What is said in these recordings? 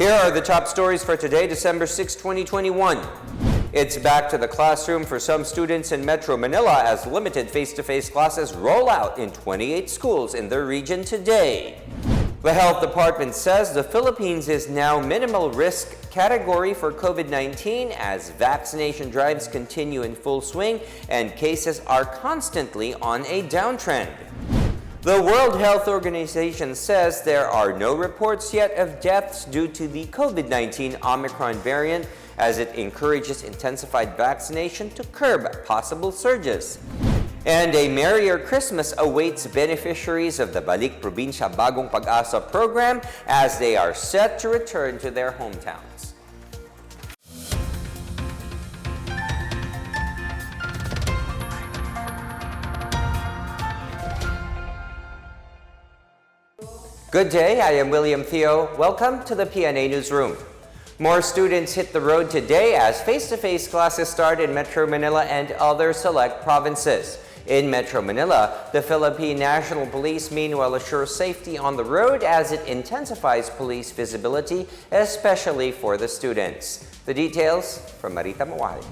Here are the top stories for today, December 6, 2021. It's back to the classroom for some students in Metro Manila as limited face-to-face classes roll out in 28 schools in the region today. The Health Department says the Philippines is now minimal risk category for COVID-19 as vaccination drives continue in full swing and cases are constantly on a downtrend. The World Health Organization says there are no reports yet of deaths due to the COVID-19 Omicron variant as it encourages intensified vaccination to curb possible surges. And a merrier Christmas awaits beneficiaries of the Balik Probinsya Bagong Pag-asa program as they are set to return to their hometowns. Good day, I am William Theo. Welcome to the PNA Newsroom. More students hit the road today as face-to-face classes start in Metro Manila and other select provinces. In Metro Manila, the Philippine National Police meanwhile assures safety on the road as it intensifies police visibility, especially for the students. The details from Marita Mawali.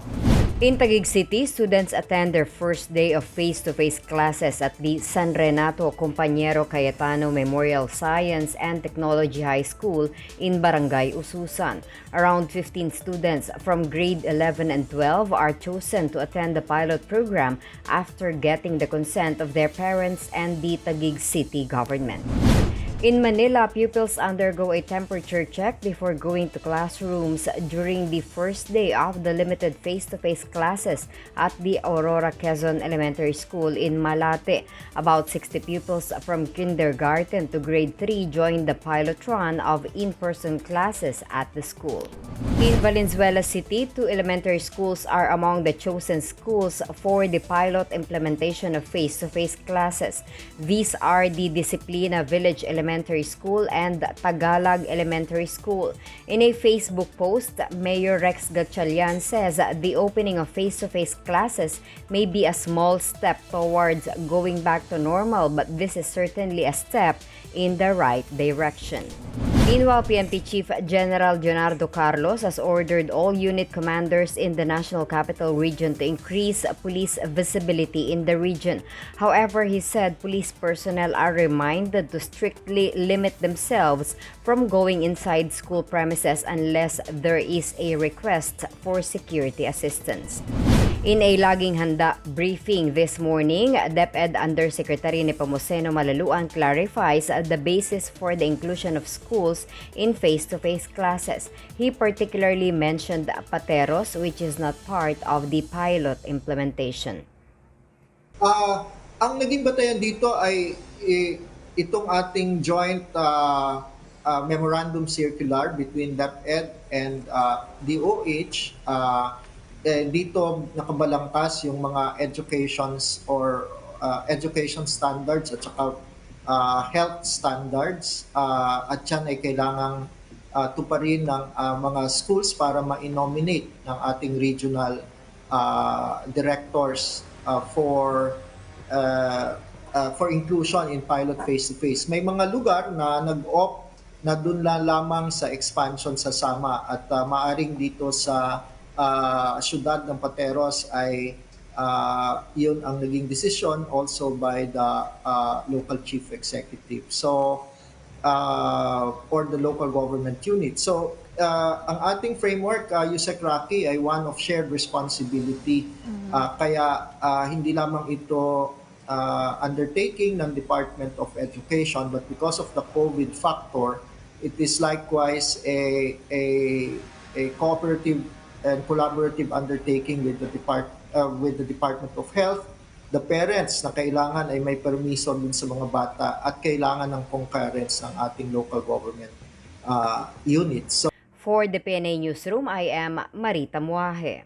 In Taguig City, students attend their first day of face-to-face classes at the San Renato Compañero Cayetano Memorial Science and Technology High School in Barangay Ususan. Around 15 students from grade 11 and 12 are chosen to attend the pilot program after getting the consent of their parents and the Taguig City government. In Manila, pupils undergo a temperature check before going to classrooms during the first day of the limited face-to-face classes at the Aurora Quezon Elementary School in Malate. About 60 pupils from kindergarten to grade 3 joined the pilot run of in-person classes at the school. In Valenzuela City, 2 elementary schools are among the chosen schools for the pilot implementation of face-to-face classes. These are the Disciplina Village Elementary School and Tagalog Elementary School. In a Facebook post, Mayor Rex Gatchalian says the opening of face-to-face classes may be a small step towards going back to normal, but this is certainly a step in the right direction. Meanwhile, PNP Chief General Leonardo Carlos has ordered all unit commanders in the National Capital Region to increase police visibility in the region. However, he said police personnel are reminded to strictly limit themselves from going inside school premises unless there is a request for security assistance. In a laging handa briefing this morning, DepEd Undersecretary Nepomuceno Malaluan clarifies the basis for the inclusion of schools in face-to-face classes. He particularly mentioned Pateros, which is not part of the pilot implementation. Ang naging batayan dito ay itong ating joint memorandum circular between DepEd and DOH. Dito nakabalangkas yung mga educations or education standards at saka health standards at yan ay kailangang tuparin ng mga schools para ma-nominate ng ating regional directors for inclusion in pilot face-to-face. May mga lugar na nag-opt na dun lamang sa expansion sa Sama at maaring dito sa syudad ng Pateros ay yun ang naging decision also by the local chief executive. So, or the local government unit. So, ang ating framework, Yusek Rocky, ay one of shared responsibility. Kaya hindi lamang ito undertaking ng Department of Education, but because of the COVID factor, it is likewise a cooperative and collaborative undertaking with the Department of Health, the parents na kailangan ay may permiso din sa mga bata at kailangan ng concurrence ng ating local government units. So, for the PNA Newsroom, I am Marita Muahe.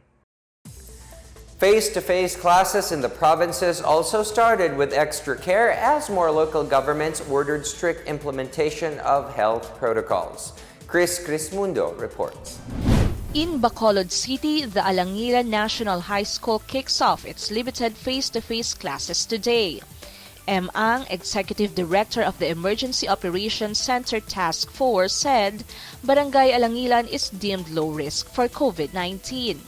Face-to-face classes in the provinces also started with extra care as more local governments ordered strict implementation of health protocols. Chris Crismundo reports. In Bacolod City, the Alangiran National High School kicks off its limited face-to-face classes today. M. Ang, Executive Director of the Emergency Operations Center Task Force, said Barangay Alangilan is deemed low risk for COVID-19.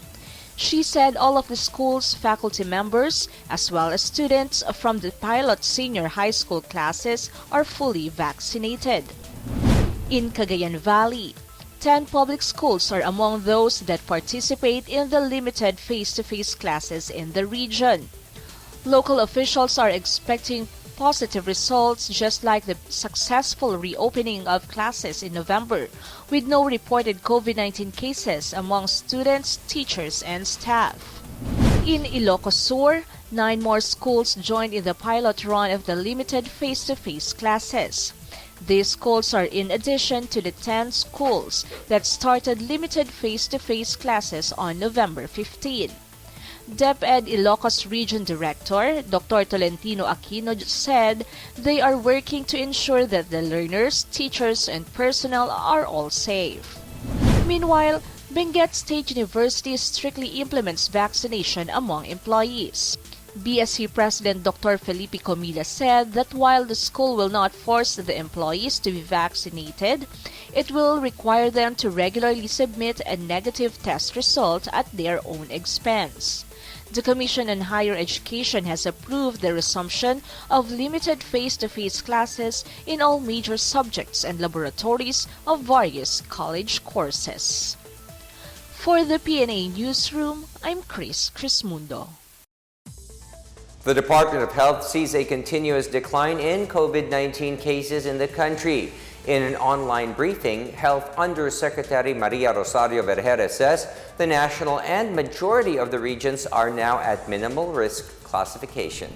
She said all of the school's faculty members, as well as students from the pilot senior high school classes, are fully vaccinated. In Cagayan Valley, 10 public schools are among those that participate in the limited face-to-face classes in the region. Local officials are expecting positive results just like the successful reopening of classes in November, with no reported COVID-19 cases among students, teachers, and staff. In Ilocos Sur, 9 more schools joined in the pilot run of the limited face-to-face classes. These schools are in addition to the 10 schools that started limited face-to-face classes on November 15. DepEd Ilocos Region Director Dr. Tolentino Aquino said they are working to ensure that the learners, teachers, and personnel are all safe. Meanwhile, Benguet State University strictly implements vaccination among employees. BSC President Dr. Felipe Comilla said that while the school will not force the employees to be vaccinated, it will require them to regularly submit a negative test result at their own expense. The Commission on Higher Education has approved the resumption of limited face-to-face classes in all major subjects and laboratories of various college courses. For the PNA Newsroom, I'm Chris Crismundo. The Department of Health sees a continuous decline in COVID-19 cases in the country. In an online briefing, Health Undersecretary Maria Rosario Vergara says the national and majority of the regions are now at minimal risk classification.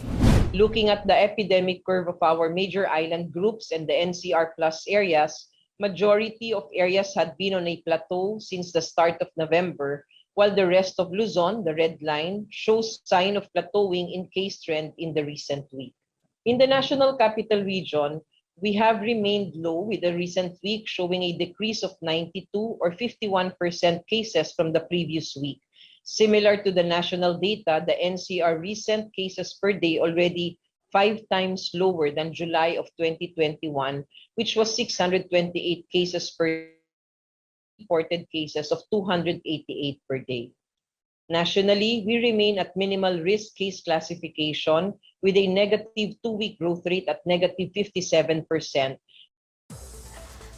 Looking at the epidemic curve of our major island groups and the NCR plus areas, majority of areas had been on a plateau since the start of November, while the rest of Luzon, the red line, shows sign of plateauing in case trend in the recent week. In the National Capital Region, we have remained low with the recent week showing a decrease of 92 or 51% cases from the previous week. Similar to the national data, the NCR recent cases per day already 5 times lower than July of 2021, which was 628 cases per reported cases of 288 per day. Nationally, we remain at minimal risk case classification with a negative 2-week growth rate at negative 57%.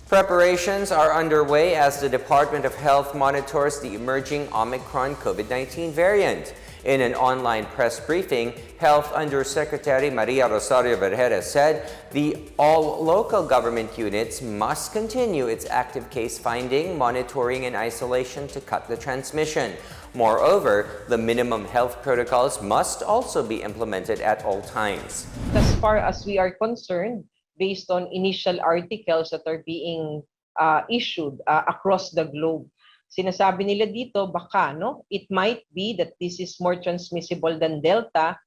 Preparations are underway as the Department of Health monitors the emerging Omicron COVID-19 variant. In an online press briefing, Health Undersecretary Maria Rosario Vergara said all local government units must continue its active case finding, monitoring, and isolation to cut the transmission. Moreover, the minimum health protocols must also be implemented at all times. As far as we are concerned, based on initial articles that are being issued across the globe, sinasabi nila dito baka it might be that this is more transmissible than Delta,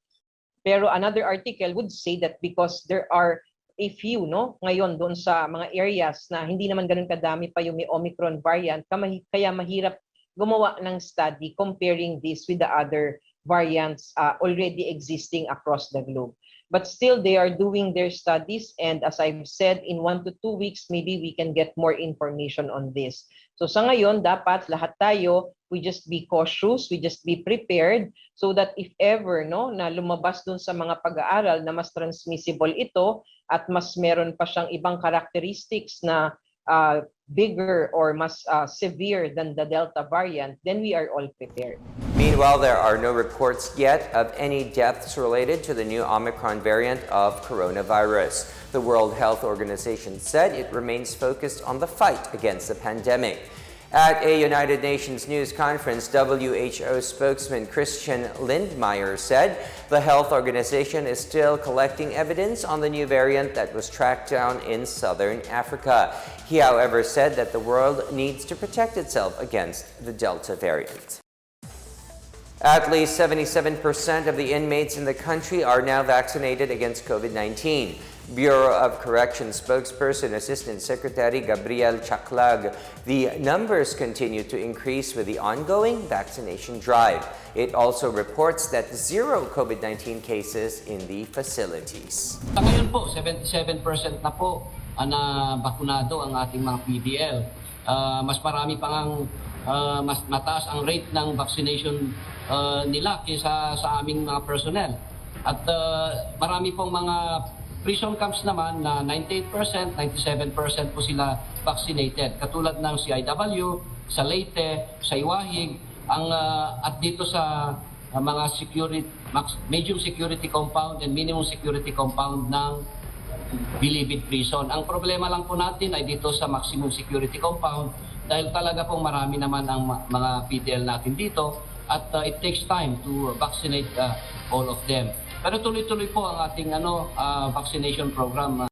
pero another article would say that because there are a few ngayon doon sa mga areas na hindi naman ganun kadami pa yung may Omicron variant, kaya mahirap gumawa ng study comparing this with the other variants already existing across the globe. But still, they are doing their studies, and as I've said, in 1 to 2 weeks, maybe we can get more information on this. So sa ngayon, dapat lahat tayo, we just be cautious, we just be prepared, so that if ever na lumabas dun sa mga pag-aaral na mas transmissible ito at mas meron pa siyang ibang characteristics na bigger or mas severe than the Delta variant, then we are all prepared. Meanwhile, there are no reports yet of any deaths related to the new Omicron variant of coronavirus. The World Health Organization said it remains focused on the fight against the pandemic. At a United Nations news conference, WHO spokesman Christian Lindmeier said the health organization is still collecting evidence on the new variant that was tracked down in southern Africa. He, however, said that the world needs to protect itself against the Delta variant. At least 77% of the inmates in the country are now vaccinated against COVID-19. Bureau of Corrections spokesperson Assistant Secretary Gabriel Chaklag, the numbers continue to increase with the ongoing vaccination drive. It also reports that 0 COVID-19 cases in the facilities. Ngayon po, 77% na po na bakunado ang ating mga PDL. Mas marami pang mas mataas ang rate ng vaccination nila kaysa sa aming mga personnel. At marami pong mga prison camps naman na 98%, 97% po sila vaccinated. Katulad ng CIW, sa Leyte, sa Iwahig, at dito sa mga medium security compound and minimum security compound ng Bilibid Prison. Ang problema lang po natin ay dito sa maximum security compound dahil talaga pong marami naman ang mga PDL natin dito at it takes time to vaccinate all of them. Pero tuloy-tuloy po ang ating vaccination program.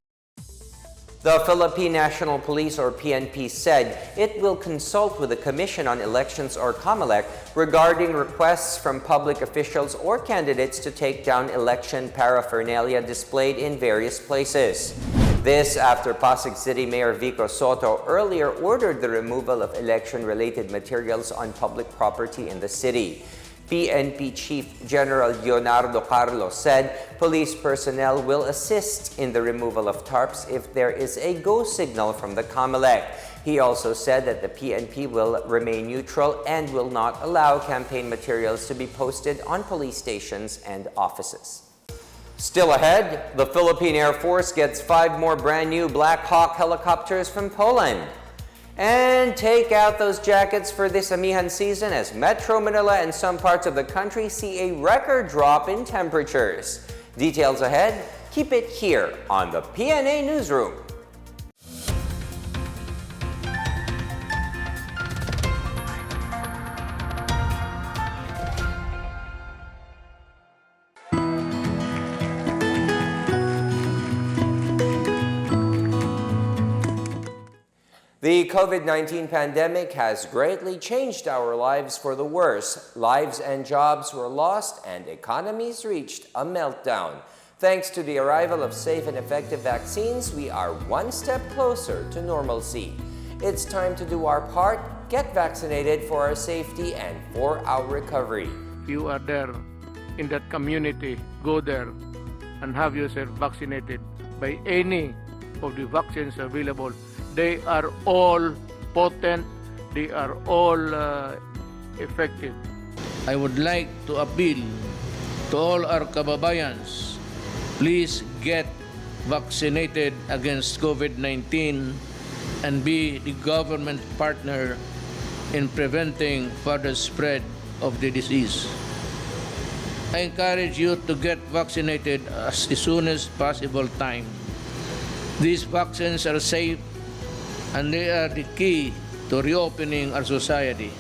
The Philippine National Police or PNP said it will consult with the Commission on Elections or COMELEC regarding requests from public officials or candidates to take down election paraphernalia displayed in various places. This after Pasig City Mayor Vico Soto earlier ordered the removal of election-related materials on public property in the city. PNP Chief General Leonardo Carlos said police personnel will assist in the removal of tarps if there is a go signal from the COMELEC. He also said that the PNP will remain neutral and will not allow campaign materials to be posted on police stations and offices. Still ahead, the Philippine Air Force gets 5 more brand new Black Hawk helicopters from Poland. And take out those jackets for this Amihan season as Metro Manila and some parts of the country see a record drop in temperatures. Details ahead, keep it here on the PNA Newsroom. The COVID-19 pandemic has greatly changed our lives for the worse. Lives and jobs were lost and economies reached a meltdown. Thanks to the arrival of safe and effective vaccines, we are one step closer to normalcy. It's time to do our part, get vaccinated for our safety and for our recovery. If you are there in that community, go there and have yourself vaccinated by any of the vaccines available. They are all potent, they are all effective. I would like to appeal to all our kababayans, please get vaccinated against COVID-19 and be the government partner in preventing further spread of the disease. I encourage you to get vaccinated as soon as possible time. These vaccines are safe and they are the key to reopening our society.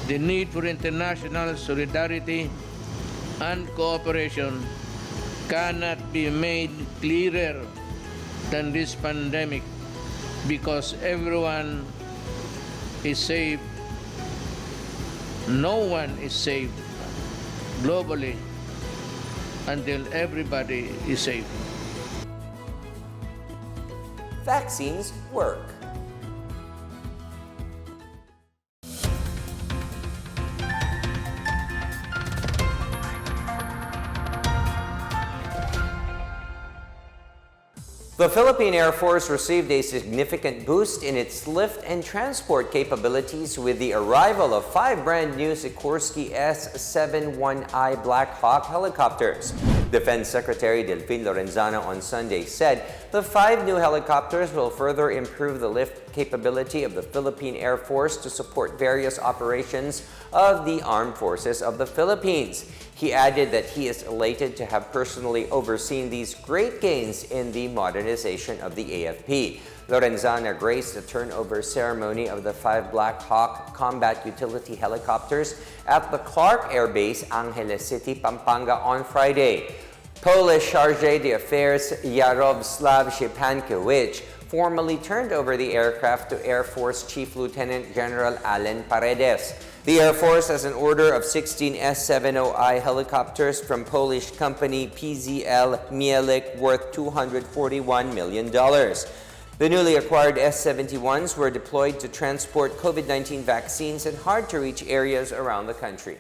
The need for international solidarity and cooperation cannot be made clearer than this pandemic because everyone is safe. No one is safe globally until everybody is safe. Vaccines work. The Philippine Air Force received a significant boost in its lift and transport capabilities with the arrival of 5 brand new Sikorsky S-71I Black Hawk helicopters. Defense Secretary Delfin Lorenzana on Sunday said the 5 new helicopters will further improve the lift capability of the Philippine Air Force to support various operations of the Armed Forces of the Philippines. He added that he is elated to have personally overseen these great gains in the modernization of the AFP. Lorenzana graced the turnover ceremony of the 5 Black Hawk combat utility helicopters at the Clark Air Base, Angeles City, Pampanga on Friday. Polish Chargé d'Affaires Yaroslav Shepankiewicz formally turned over the aircraft to Air Force Chief Lieutenant General Allen Paredes. The Air Force has an order of 16 S-70I helicopters from Polish company PZL Mielec worth $241 million. The newly acquired S-71s were deployed to transport COVID-19 vaccines in hard-to-reach areas around the country.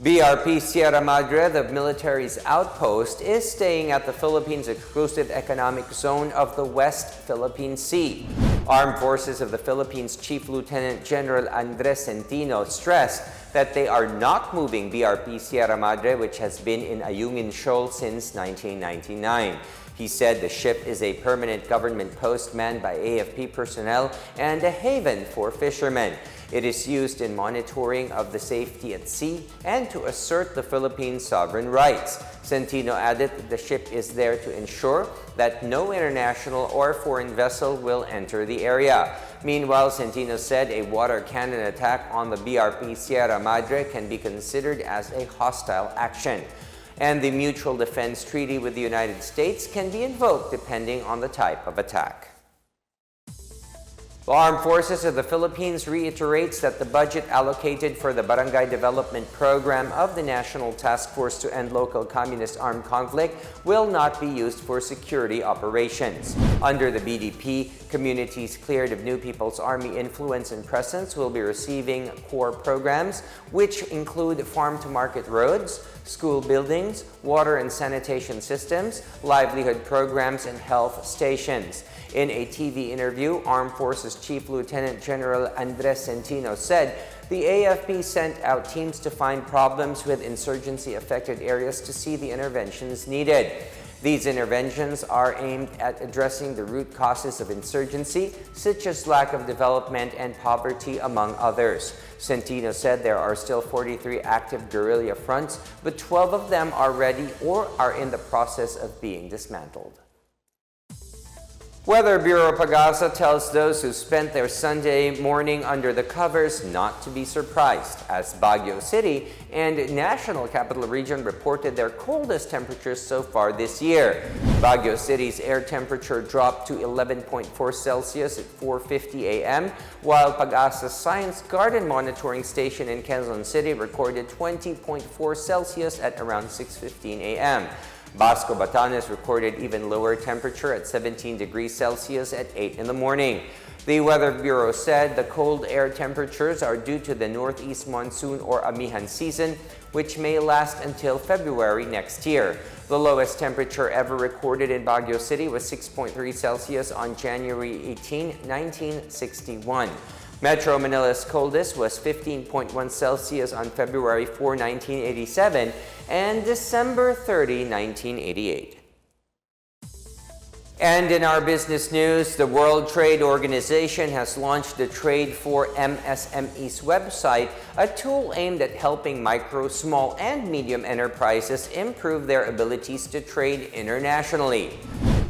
BRP Sierra Madre, the military's outpost, is staying at the Philippines' exclusive economic zone of the West Philippine Sea. Armed Forces of the Philippines Chief Lieutenant General Andres Centino stressed that they are not moving BRP Sierra Madre, which has been in Ayungin Shoal since 1999. He said the ship is a permanent government post manned by AFP personnel and a haven for fishermen. It is used in monitoring of the safety at sea and to assert the Philippines' sovereign rights. Centino added that the ship is there to ensure that no international or foreign vessel will enter the area. Meanwhile, Centino said a water cannon attack on the BRP Sierra Madre can be considered as a hostile action. And the Mutual Defense Treaty with the United States can be invoked depending on the type of attack. The Armed Forces of the Philippines reiterates that the budget allocated for the Barangay Development Program of the National Task Force to End Local Communist Armed Conflict will not be used for security operations. Under the BDP, communities cleared of New People's Army influence and presence will be receiving core programs, which include farm-to-market roads, school buildings, water and sanitation systems, livelihood programs, and health stations. In a TV interview, Armed Forces Chief Lieutenant General Andres Centino said the AFP sent out teams to find problems with insurgency-affected areas to see the interventions needed. These interventions are aimed at addressing the root causes of insurgency, such as lack of development and poverty, among others. Centino said there are still 43 active guerrilla fronts, but 12 of them are ready or are in the process of being dismantled. Weather Bureau Pagasa tells those who spent their Sunday morning under the covers not to be surprised, as Baguio City and National Capital Region reported their coldest temperatures so far this year. Baguio City's air temperature dropped to 11.4 Celsius at 4:50 a.m., while Pagasa's Science Garden Monitoring Station in Quezon City recorded 20.4 Celsius at around 6:15 a.m. Basco Batanes recorded even lower temperature at 17 degrees Celsius at 8 in the morning. The Weather Bureau said the cold air temperatures are due to the northeast monsoon or amihan season, which may last until February next year. The lowest temperature ever recorded in Baguio City was 6.3 Celsius on January 18, 1961. Metro Manila's coldest was 15.1 Celsius on February 4, 1987 and December 30, 1988. And in our business news, the World Trade Organization has launched the Trade for MSMEs website, a tool aimed at helping micro, small, and medium enterprises improve their abilities to trade internationally.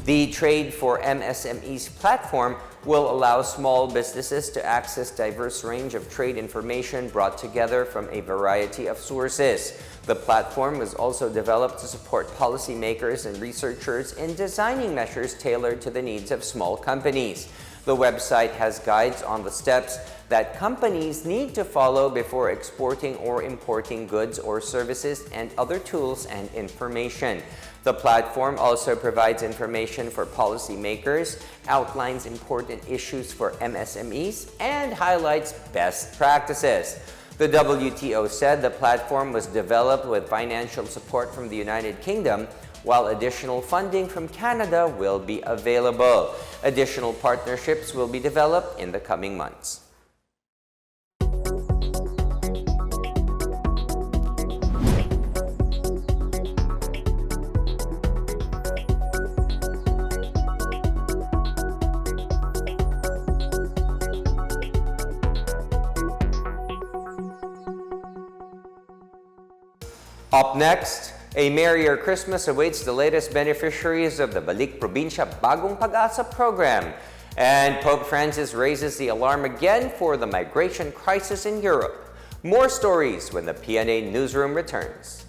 The Trade for MSMEs platform will allow small businesses to access a diverse range of trade information brought together from a variety of sources. The platform was also developed to support policymakers and researchers in designing measures tailored to the needs of small companies. The website has guides on the steps that companies need to follow before exporting or importing goods or services, and other tools and information. The platform also provides information for policymakers, outlines important issues for MSMEs, and highlights best practices. The WTO said the platform was developed with financial support from the United Kingdom, while additional funding from Canada will be available. Additional partnerships will be developed in the coming months. Up next, a Merrier Christmas awaits the latest beneficiaries of the Balik Probinsya Bagong Pag-asa program. And Pope Francis raises the alarm again for the migration crisis in Europe. More stories when the PNA Newsroom returns.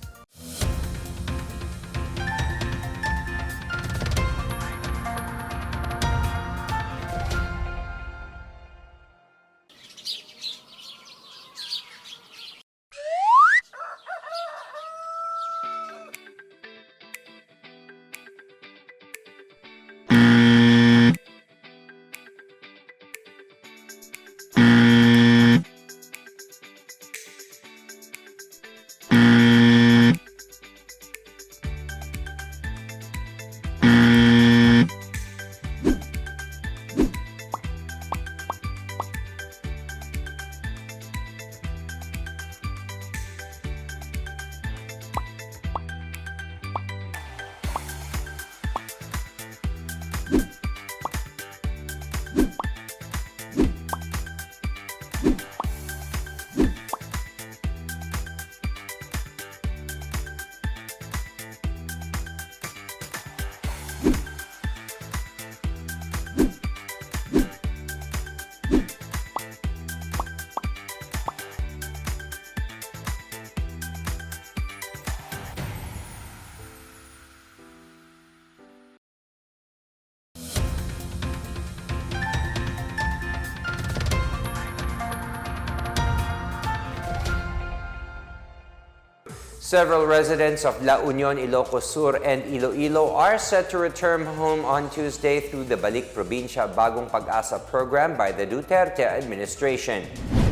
Several residents of La Union, Ilocos Sur, and Iloilo are set to return home on Tuesday through the Balik Probinsya Bagong Pag-asa program by the Duterte administration.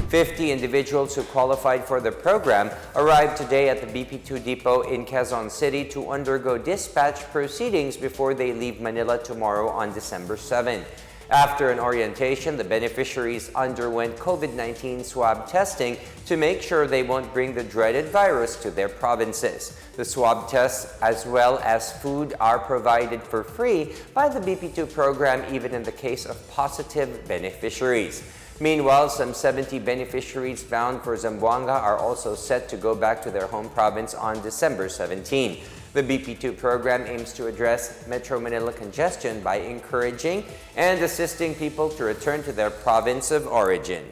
50 individuals who qualified for the program arrived today at the BP2 depot in Quezon City to undergo dispatch proceedings before they leave Manila tomorrow on December 7. After an orientation, the beneficiaries underwent COVID-19 swab testing to make sure they won't bring the dreaded virus to their provinces. The swab tests as well as food are provided for free by the BP2 program even in the case of positive beneficiaries. Meanwhile, some 70 beneficiaries bound for Zamboanga are also set to go back to their home province on December 17. The BP2 program aims to address Metro Manila congestion by encouraging and assisting people to return to their province of origin.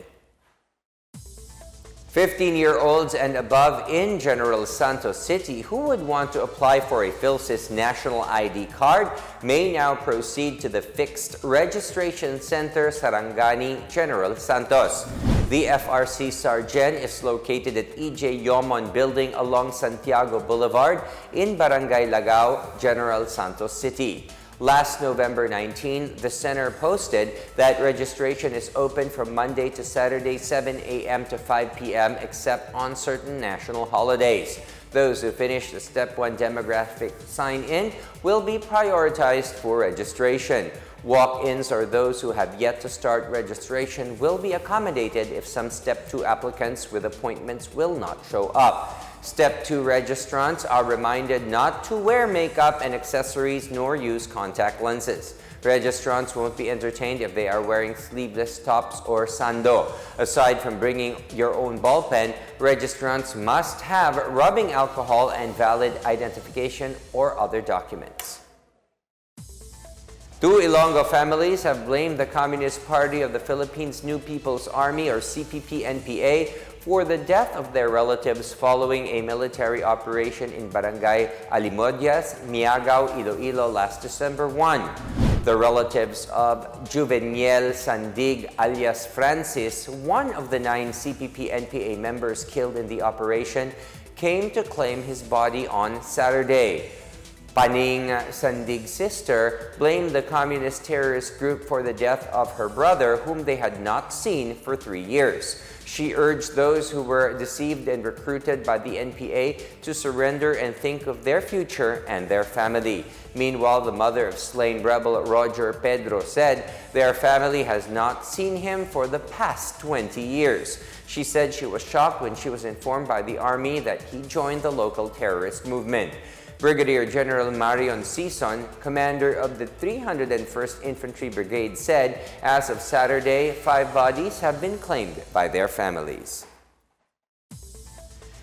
15-year-olds and above in General Santos City who would want to apply for a PhilSys national ID card may now proceed to the Fixed Registration Center, Sarangani, General Santos. The FRC Sargen is located at EJ Yomon Building along Santiago Boulevard in Barangay Lagao, General Santos City. Last November 19, the center posted that registration is open from Monday to Saturday 7 a.m. to 5 p.m. except on certain national holidays. Those who finish the Step 1 demographic sign-in will be prioritized for registration. Walk-ins or those who have yet to start registration will be accommodated if some Step 2 applicants with appointments will not show up. Step 2 registrants are reminded not to wear makeup and accessories nor use contact lenses. Registrants won't be entertained if they are wearing sleeveless tops or sando. Aside from bringing your own ball pen, registrants must have rubbing alcohol and valid identification or other documents. Two Ilonggo families have blamed the Communist Party of the Philippines New People's Army or CPP-NPA for the death of their relatives following a military operation in Barangay Alimodias, Miagao, Iloilo last December 1. The relatives of Juveniel Sandig alias Francis, one of the 9 CPP-NPA members killed in the operation, came to claim his body on Saturday. Paning Sandig's sister blamed the communist terrorist group for the death of her brother, whom they had not seen for 3 years. She urged those who were deceived and recruited by the NPA to surrender and think of their future and their family. Meanwhile, the mother of slain rebel Roger Pedro said their family has not seen him for the past 20 years. She said she was shocked when she was informed by the army that he joined the local terrorist movement. Brigadier General Marion Sison, commander of the 301st Infantry Brigade, said as of Saturday, 5 bodies have been claimed by their families.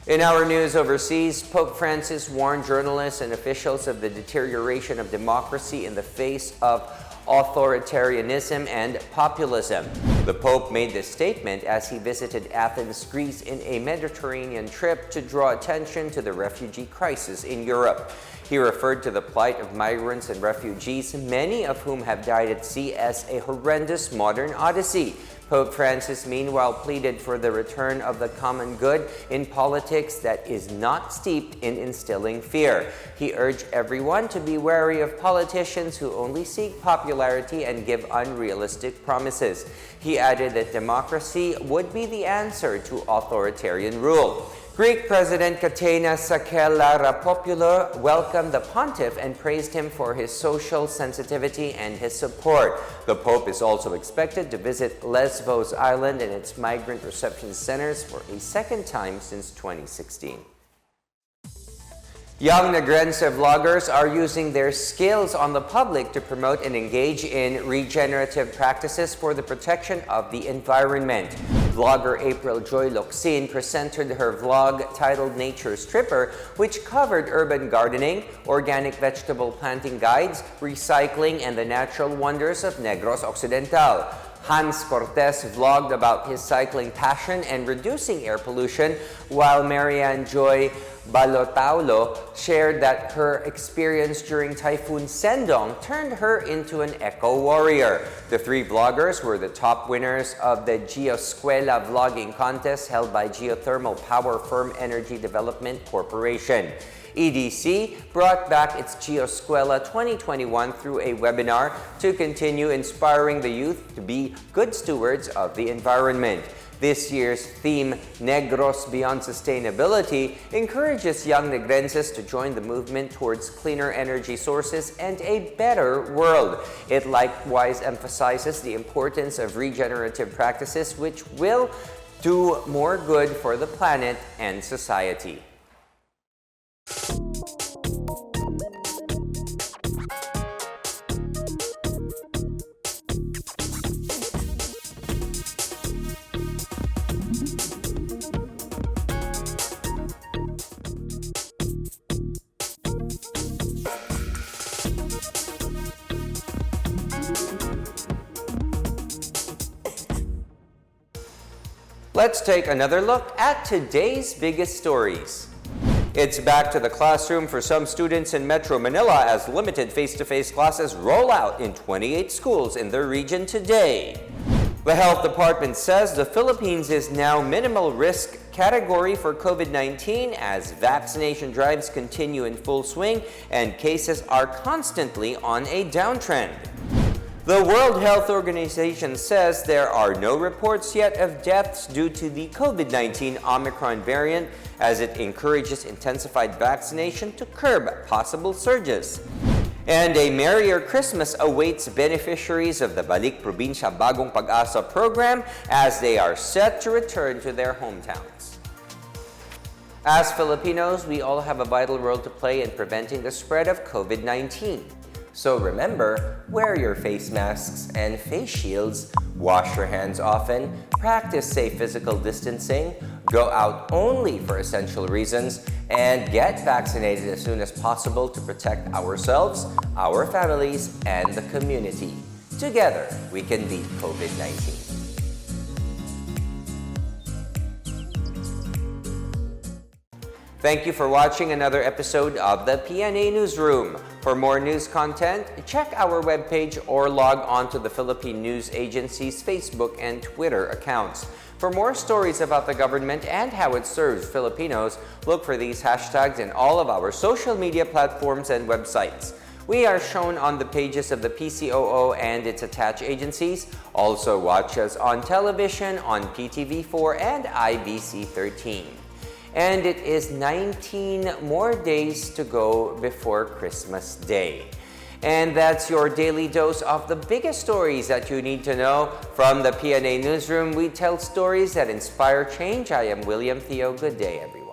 In our news overseas, Pope Francis warned journalists and officials of the deterioration of democracy in the face of authoritarianism and populism. The Pope made this statement as he visited Athens, Greece in a Mediterranean trip to draw attention to the refugee crisis in Europe. He referred to the plight of migrants and refugees, many of whom have died at sea, as a horrendous modern odyssey. Pope Francis, meanwhile, pleaded for the return of the common good in politics that is not steeped in instilling fear. He urged everyone to be wary of politicians who only seek popularity and give unrealistic promises. He added that democracy would be the answer to authoritarian rule. Greek President Katenas Sakellaropoulos welcomed the pontiff and praised him for his social sensitivity and his support. The Pope is also expected to visit Lesbos Island and its migrant reception centers for a second time since 2016. Young Negrense vloggers are using their skills on the public to promote and engage in regenerative practices for the protection of the environment. Vlogger April Joy Locsin presented her vlog titled Nature's Tripper, which covered urban gardening, organic vegetable planting guides, recycling, and the natural wonders of Negros Occidental. Hans Cortez vlogged about his cycling passion and reducing air pollution, while Marianne Joy Balotaulo shared that her experience during Typhoon Sendong turned her into an eco-warrior. The three vloggers were the top winners of the Geoscuela vlogging contest held by geothermal power firm Energy Development Corporation. EDC brought back its Geoscuela 2021 through a webinar to continue inspiring the youth to be good stewards of the environment. This year's theme, Negros Beyond Sustainability, encourages young Negrenses to join the movement towards cleaner energy sources and a better world. It likewise emphasizes the importance of regenerative practices which will do more good for the planet and society. Let's take another look at today's biggest stories. It's back to the classroom for some students in Metro Manila as limited face-to-face classes roll out in 28 schools in the region today. The health department says the Philippines is now minimal risk category for COVID-19 as vaccination drives continue in full swing and cases are constantly on a downtrend. The World Health Organization says there are no reports yet of deaths due to the COVID-19 Omicron variant as it encourages intensified vaccination to curb possible surges. And a merrier Christmas awaits beneficiaries of the Balik Probinsya Bagong Pag-asa program as they are set to return to their hometowns. As Filipinos, we all have a vital role to play in preventing the spread of COVID-19. So remember, wear your face masks and face shields, wash your hands often, practice safe physical distancing, go out only for essential reasons, and get vaccinated as soon as possible to protect ourselves, our families, and the community. Together, we can beat COVID-19. Thank you for watching another episode of the PNA Newsroom. For more news content, check our webpage or log on to the Philippine News Agency's Facebook and Twitter accounts. For more stories about the government and how it serves Filipinos, look for these hashtags in all of our social media platforms and websites. We are shown on the pages of the PCOO and its attached agencies. Also watch us on television on PTV4 and IBC 13. And it is 19 more days to go before Christmas Day. And that's your daily dose of the biggest stories that you need to know. From the PNA Newsroom, we tell stories that inspire change. I am William Theo. Good day, everyone.